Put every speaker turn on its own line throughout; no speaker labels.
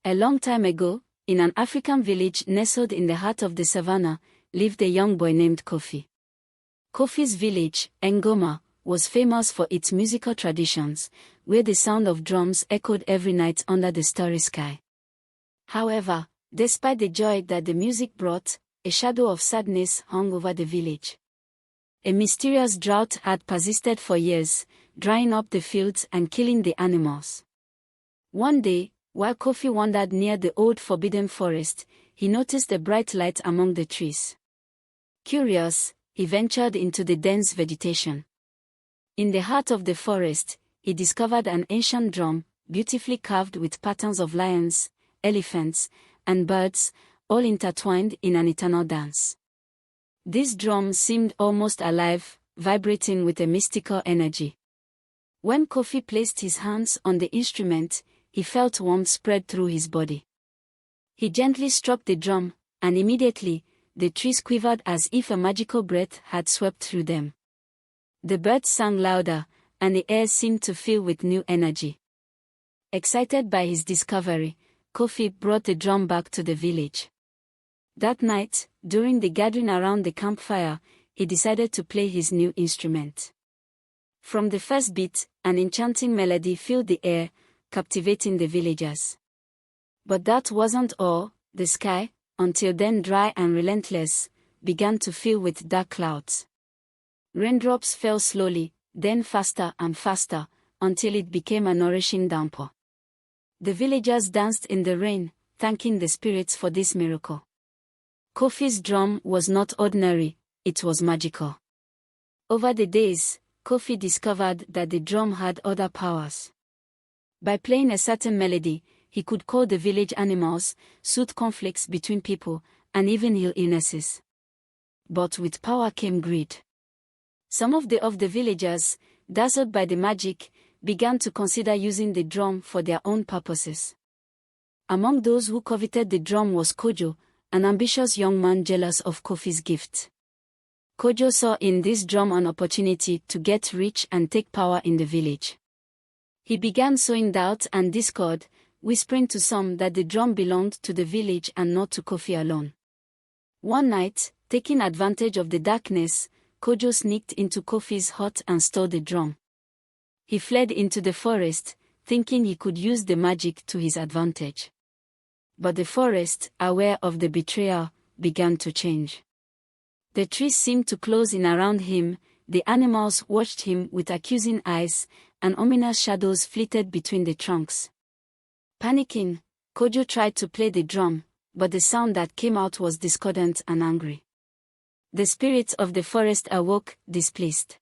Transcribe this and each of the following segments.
A long time ago, in an African village nestled in the heart of the savannah, lived a young boy named Kofi. Kofi's village, Ngoma, was famous for its musical traditions, where the sound of drums echoed every night under the starry sky. However, despite the joy that the music brought, a shadow of sadness hung over the village. A mysterious drought had persisted for years, drying up the fields and killing the animals. One day, while Kofi wandered near the old forbidden forest, he noticed a bright light among the trees. Curious, he ventured into the dense vegetation. In the heart of the forest, he discovered an ancient drum, beautifully carved with patterns of lions, elephants, and birds, all intertwined in an eternal dance. This drum seemed almost alive, vibrating with a mystical energy. When Kofi placed his hands on the instrument, he felt warmth spread through his body. He gently struck the drum, and immediately, the trees quivered as if a magical breath had swept through them. The birds sang louder, and the air seemed to fill with new energy. Excited by his discovery, Kofi brought the drum back to the village. That night, during the gathering around the campfire, he decided to play his new instrument. From the first beat, an enchanting melody filled the air, captivating the villagers. But that wasn't all. The sky, until then dry and relentless, began to fill with dark clouds. Raindrops fell slowly, then faster and faster, until it became a nourishing downpour. The villagers danced in the rain, thanking the spirits for this miracle. Kofi's drum was not ordinary, it was magical. Over the days, Kofi discovered that the drum had other powers. By playing a certain melody, he could call the village animals, soothe conflicts between people, and even heal illnesses. But with power came greed. Some of the villagers, dazzled by the magic, began to consider using the drum for their own purposes. Among those who coveted the drum was Kojo, an ambitious young man jealous of Kofi's gift. Kojo saw in this drum an opportunity to get rich and take power in the village. He began sowing doubt and discord, whispering to some that the drum belonged to the village and not to Kofi alone. One night, taking advantage of the darkness, Kojo sneaked into Kofi's hut and stole the drum. He fled into the forest, thinking he could use the magic to his advantage. But the forest, aware of the betrayal, began to change. The trees seemed to close in around him, the animals watched him with accusing eyes, and ominous shadows flitted between the trunks. Panicking, Kojo tried to play the drum, but the sound that came out was discordant and angry. The spirits of the forest awoke, displeased.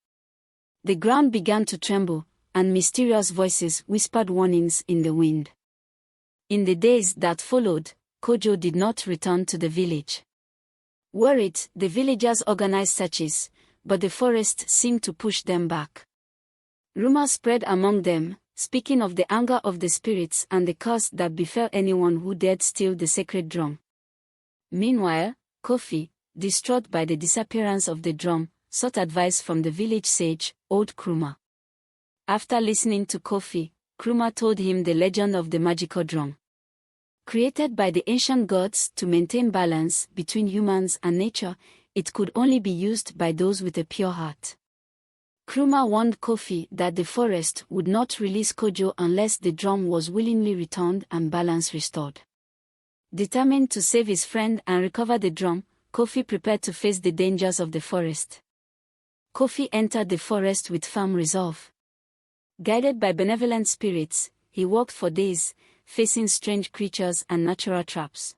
The ground began to tremble, and mysterious voices whispered warnings in the wind. In the days that followed, Kojo did not return to the village. Worried, the villagers organized searches, but the forest seemed to push them back. Rumors spread among them, speaking of the anger of the spirits and the curse that befell anyone who dared steal the sacred drum. Meanwhile, Kofi, distraught by the disappearance of the drum, sought advice from the village sage, Old Kruma. After listening to Kofi, Kruma told him the legend of the magical drum. Created by the ancient gods to maintain balance between humans and nature, it could only be used by those with a pure heart. Kruma warned Kofi that the forest would not release Kojo unless the drum was willingly returned and balance restored. Determined to save his friend and recover the drum, Kofi prepared to face the dangers of the forest. Kofi entered the forest with firm resolve. Guided by benevolent spirits, he walked for days, facing strange creatures and natural traps.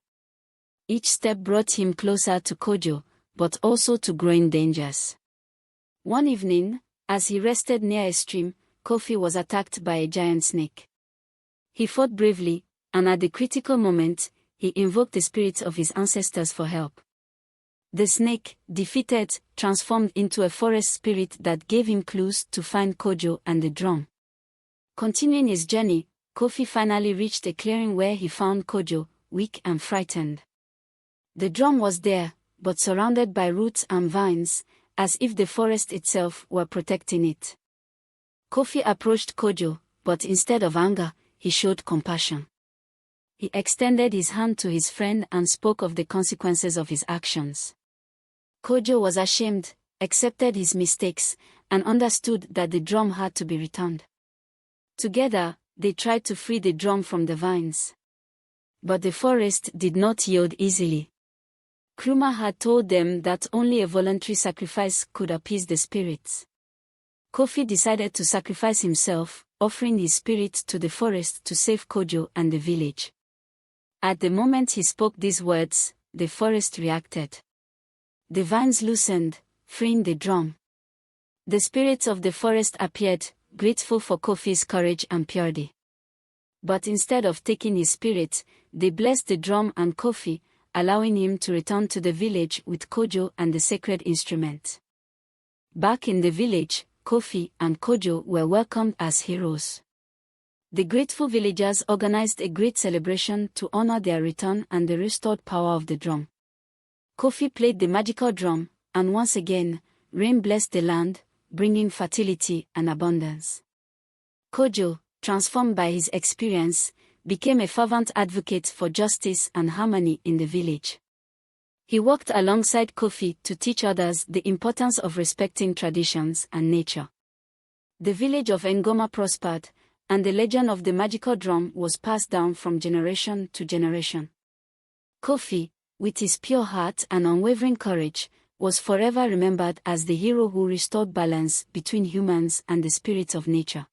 Each step brought him closer to Kojo, but also to growing dangers. One evening, as he rested near a stream, Kofi was attacked by a giant snake. He fought bravely, and at the critical moment, he invoked the spirits of his ancestors for help. The snake, defeated, transformed into a forest spirit that gave him clues to find Kojo and the drum. Continuing his journey, Kofi finally reached a clearing where he found Kojo, weak and frightened. The drum was there, but surrounded by roots and vines, as if the forest itself were protecting it. Kofi approached Kojo, but instead of anger, he showed compassion. He extended his hand to his friend and spoke of the consequences of his actions. Kojo was ashamed, accepted his mistakes, and understood that the drum had to be returned. Together, they tried to free the drum from the vines. But the forest did not yield easily. Kruma had told them that only a voluntary sacrifice could appease the spirits. Kofi decided to sacrifice himself, offering his spirit to the forest to save Kojo and the village. At the moment he spoke these words, the forest reacted. The vines loosened, freeing the drum. The spirits of the forest appeared, grateful for Kofi's courage and purity. But instead of taking his spirit, they blessed the drum and Kofi, allowing him to return to the village with Kojo and the sacred instrument. Back in the village, Kofi and Kojo were welcomed as heroes. The grateful villagers organized a great celebration to honor their return and the restored power of the drum. Kofi played the magical drum, and once again, rain blessed the land, bringing fertility and abundance. Kojo, transformed by his experience, became a fervent advocate for justice and harmony in the village. He worked alongside Kofi to teach others the importance of respecting traditions and nature. The village of Ngoma prospered, and the legend of the magical drum was passed down from generation to generation. Kofi, with his pure heart and unwavering courage, was forever remembered as the hero who restored balance between humans and the spirits of nature.